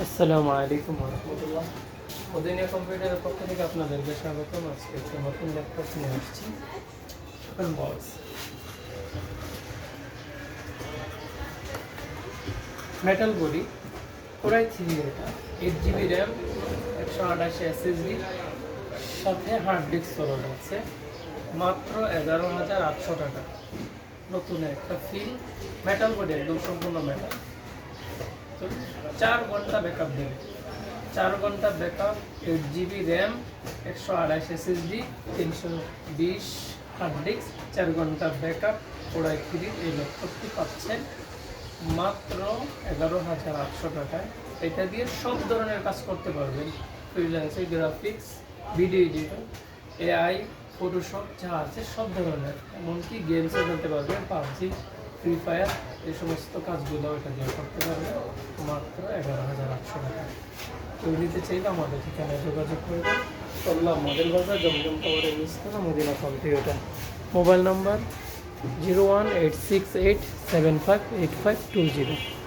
আসসালামু আলাইকুম রহমতুল্লাহ। মদিনা কম্পিউটারের পক্ষ থেকে আপনাদেরকে স্বাগতম। আজকে একটা নতুন ল্যাপটপ নিয়ে আসছি, open box metal body core i 3 এটা 8 GB র্যাম, 128 SSD, সাথে হার্ড ডিস্ক সরল আছে। মাত্র 11,800 টাকা। নতুন একটা ফিল, মেটাল বডি একদম সম্পূর্ণ মেটাল। তো 4 ঘন্টা ব্যাকআপ দেবে, 4 ঘন্টা backup, 8 GB RAM, 128 SSD, 320 hard disk, 4 ঘন্টা ব্যাকআপ, কোরাই 3 এই ল্যাপটপটি পাচ্ছেন মাত্র 11,800 টাকায়। এটা দিয়ে সব ধরনের কাজ করতে পারবেন, freelancing, graphics, video editor, AI, Photoshop যা আছে সব ধরনের, এমনকি গেমসও খেলতে পারবেন, পাবজি, ফ্রি ফায়ার, এই সমস্ত কাজগুলো এটা দিয়ে করতে পারবেন মাত্র 11,800 টাকা। কেউ নিতে চাইলে আমাদের ঠিকানে যোগাযোগ করবেন। করলাম মডেল বাজার, জমজম টাওয়ারের নিচতলা, মদিনা কম্পিউটার। মোবাইল নম্বর 018687585220।